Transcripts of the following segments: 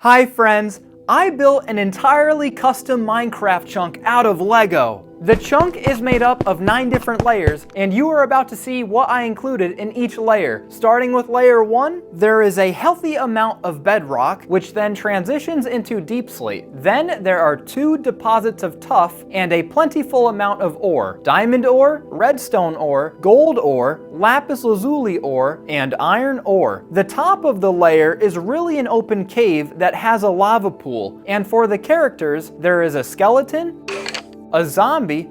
Hi friends, I built an entirely custom Minecraft chunk out of Lego. The chunk is made up of 9 different layers, and you are about to see what I included in each layer. Starting with layer 1, there is a healthy amount of bedrock, which then transitions into deep slate. Then there are 2 deposits of tuff and a plentiful amount of ore. Diamond ore, redstone ore, gold ore, lapis lazuli ore, and iron ore. The top of the layer is really an open cave that has a lava pool, and for the characters, there is a skeleton, a zombie,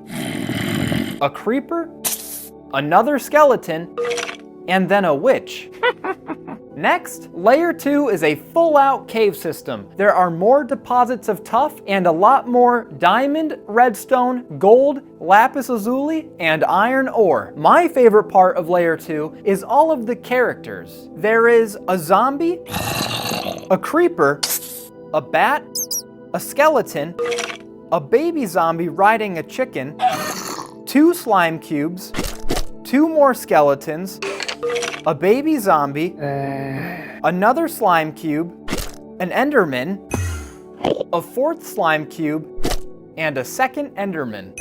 a creeper, another skeleton, and then a witch. Next, layer 2 is a full-out cave system. There are more deposits of tuff and a lot more diamond, redstone, gold, lapis lazuli, and iron ore. My favorite part of layer 2 is all of the characters. There is a zombie, a creeper, a bat, a skeleton, a baby zombie riding a chicken, 2 slime cubes, 2 more skeletons, a baby zombie, another slime cube, an enderman, a 4th slime cube, and a 2nd enderman.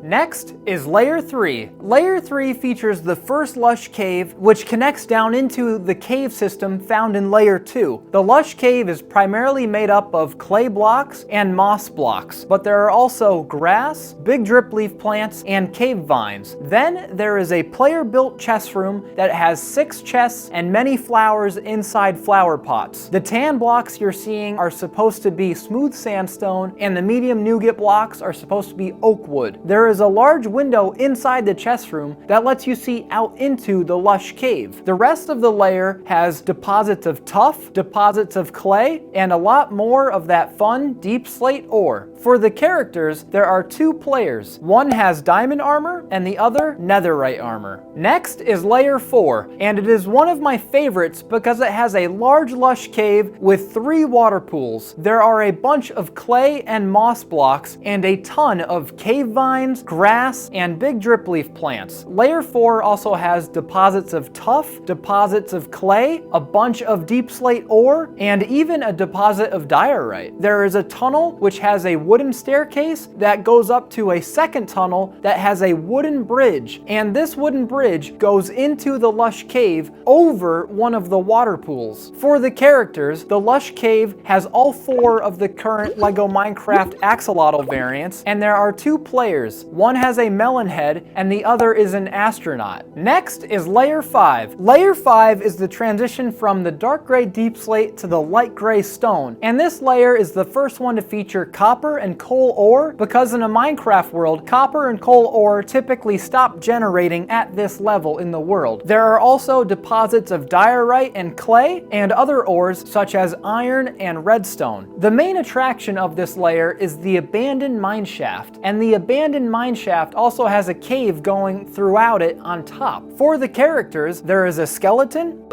Next is layer 3. Layer 3 features the first lush cave, which connects down into the cave system found in layer 2. The lush cave is primarily made up of clay blocks and moss blocks, but there are also grass, big drip leaf plants, and cave vines. Then there is a player-built chest room that has 6 chests and many flowers inside flower pots. The tan blocks you're seeing are supposed to be smooth sandstone, and the medium nougat blocks are supposed to be oak wood. There is a large window inside the chest room that lets you see out into the lush cave. The rest of the layer has deposits of tuff, deposits of clay, and a lot more of that fun deep slate ore. For the characters, there are 2 players. One has diamond armor and the other netherite armor. Next is layer 4, and it is one of my favorites because it has a large lush cave with 3 water pools. There are a bunch of clay and moss blocks and a ton of cave vines, grass, and big drip leaf plants. Layer 4 also has deposits of tuff, deposits of clay, a bunch of deep slate ore, and even a deposit of diorite. There is a tunnel which has a wooden staircase that goes up to a 2nd tunnel that has a wooden bridge, and this wooden bridge goes into the lush cave over one of the water pools. For the characters, the lush cave has all 4 of the current LEGO Minecraft axolotl variants, and there are 2 players. One has a melon head and the other is an astronaut. Next is layer 5. Layer 5 is the transition from the dark gray deep slate to the light gray stone, and this layer is the first one to feature copper and coal ore because in a Minecraft world, copper and coal ore typically stop generating at this level in the world. There are also deposits of diorite and clay and other ores such as iron and redstone. The main attraction of this layer is the abandoned mineshaft, and the abandoned mineshaft also has a cave going throughout it on top. For the characters, there is a skeleton,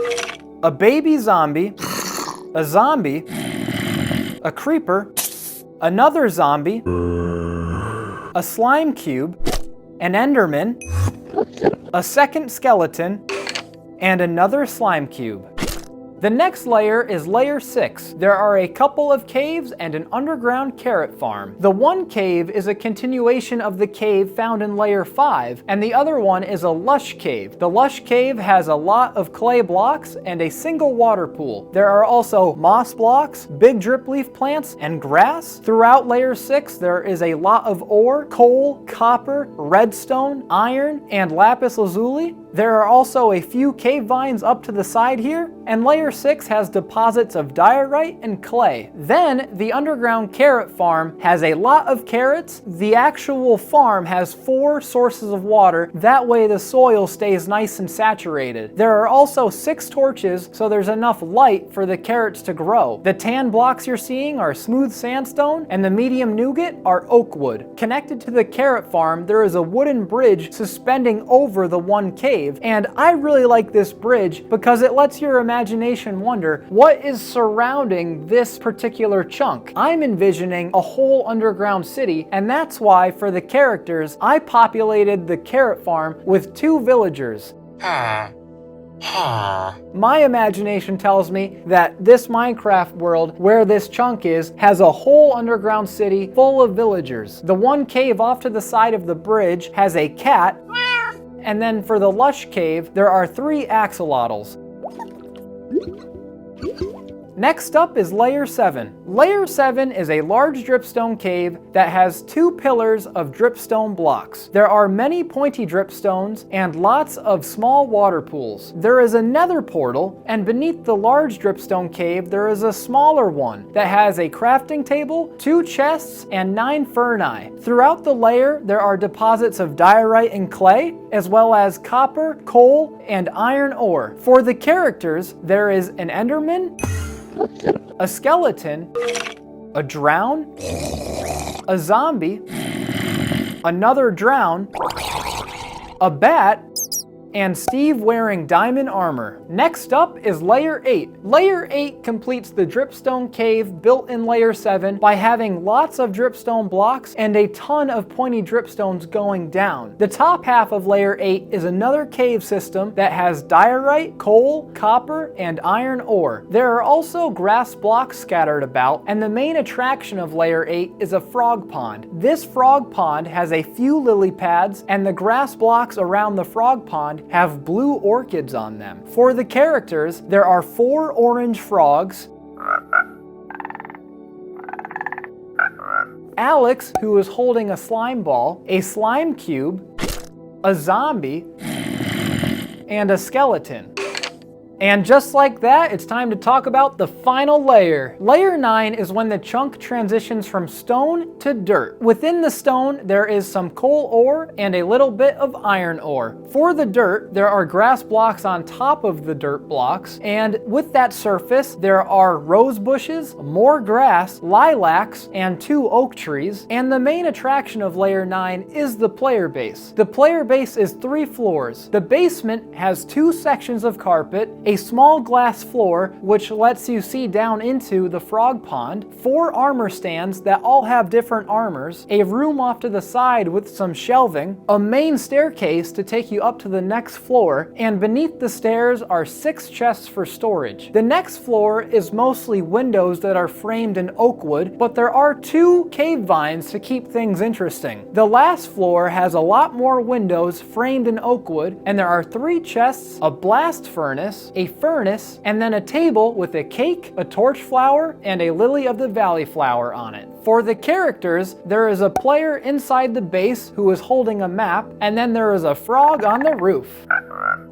a baby zombie, a zombie, a creeper, another zombie, a slime cube, an enderman, a 2nd skeleton, and another slime cube. The next layer is layer 6. There are a couple of caves and an underground carrot farm. The one cave is a continuation of the cave found in layer 5, and the other one is a lush cave. The lush cave has a lot of clay blocks and a single water pool. There are also moss blocks, big drip leaf plants, and grass. Throughout layer 6, there is a lot of ore, coal, copper, redstone, iron, and lapis lazuli. There are also a few cave vines up to the side here, and layer 6 has deposits of diorite and clay. Then, the underground carrot farm has a lot of carrots. The actual farm has 4 sources of water, that way the soil stays nice and saturated. There are also 6 torches, so there's enough light for the carrots to grow. The tan blocks you're seeing are smooth sandstone, and the medium nougat are oak wood. Connected to the carrot farm, there is a wooden bridge suspending over the one cave, and I really like this bridge because it lets your imagination wonder what is surrounding this particular chunk. I'm envisioning a whole underground city, and that's why for the characters, I populated the carrot farm with 2 villagers. My imagination tells me that this Minecraft world where this chunk is has a whole underground city full of villagers. The one cave off to the side of the bridge has a cat, and then for the lush cave there are 3 axolotls. Next up is Layer 7. Layer 7 is a large dripstone cave that has 2 pillars of dripstone blocks. There are many pointy dripstones and lots of small water pools. There is a nether portal, and beneath the large dripstone cave there is a smaller one that has a crafting table, 2 chests, and 9 ferni. Throughout the layer there are deposits of diorite and clay, as well as copper, coal, and iron ore. For the characters, there is an enderman, a skeleton, a drown, a zombie, another drown, a bat, and Steve wearing diamond armor. Next up is Layer 8. Layer 8 completes the dripstone cave built in Layer 7 by having lots of dripstone blocks and a ton of pointy dripstones going down. The top half of Layer 8 is another cave system that has diorite, coal, copper, and iron ore. There are also grass blocks scattered about, and the main attraction of Layer 8 is a frog pond. This frog pond has a few lily pads, and the grass blocks around the frog pond have blue orchids on them. For the characters, there are 4 orange frogs, Alex, who is holding a slime ball, a slime cube, a zombie, and a skeleton. And just like that, it's time to talk about the final layer. Layer 9 is when the chunk transitions from stone to dirt. Within the stone, there is some coal ore and a little bit of iron ore. For the dirt, there are grass blocks on top of the dirt blocks, and with that surface, there are rose bushes, more grass, lilacs, and 2 oak trees. And the main attraction of Layer 9 is the player base. The player base is 3 floors. The basement has 2 sections of carpet, a small glass floor which lets you see down into the frog pond, 4 armor stands that all have different armors, a room off to the side with some shelving, a main staircase to take you up to the next floor, and beneath the stairs are 6 chests for storage. The next floor is mostly windows that are framed in oak wood, but there are 2 cave vines to keep things interesting. The last floor has a lot more windows framed in oak wood, and there are 3 chests, a blast furnace, a furnace, and then a table with a cake, a torch flower, and a lily of the valley flower on it. For the characters, there is a player inside the base who is holding a map, and then there is a frog on the roof.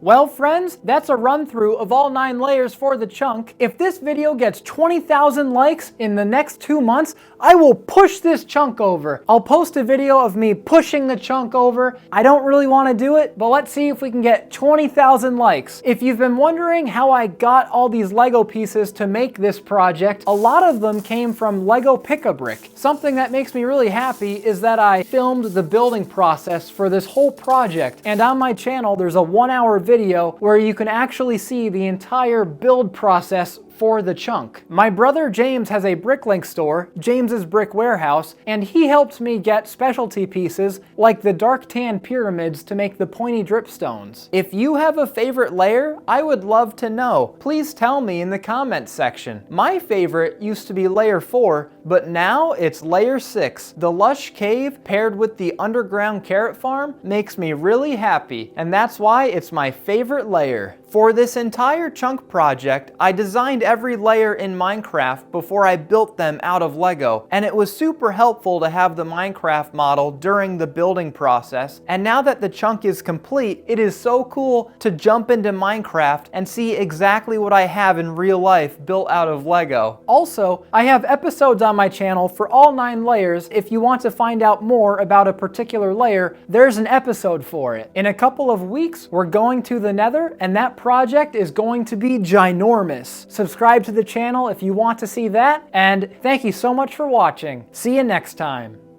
Well friends, that's a run through of all 9 layers for the chunk. If this video gets 20,000 likes in the next 2 months, I will push this chunk over. I'll post a video of me pushing the chunk over. I don't really want to do it, but let's see if we can get 20,000 likes. If you've been wondering how I got all these Lego pieces to make this project, a lot of them came from Lego Pick-a-Brick. Something that makes me really happy is that I filmed the building process for this whole project, and on my channel there's a 1-hour video where you can actually see the entire build process for the chunk. My brother James has a bricklink store, James's Brick Warehouse, and he helped me get specialty pieces like the dark tan pyramids to make the pointy dripstones. If you have a favorite layer, I would love to know. Please tell me in the comments section. My favorite used to be Layer 4, but now it's Layer 6. The lush cave paired with the underground carrot farm makes me really happy, and that's why it's my favorite layer. For this entire chunk project, I designed every layer in Minecraft before I built them out of Lego, and it was super helpful to have the Minecraft model during the building process. And now that the chunk is complete, it is so cool to jump into Minecraft and see exactly what I have in real life built out of Lego. Also, I have episodes on my channel for all 9 layers. If you want to find out more about a particular layer, there's an episode for it. In a couple of weeks, we're going to the Nether, and that project is going to be ginormous. Subscribe to the channel if you want to see that, and thank you so much for watching. See you next time.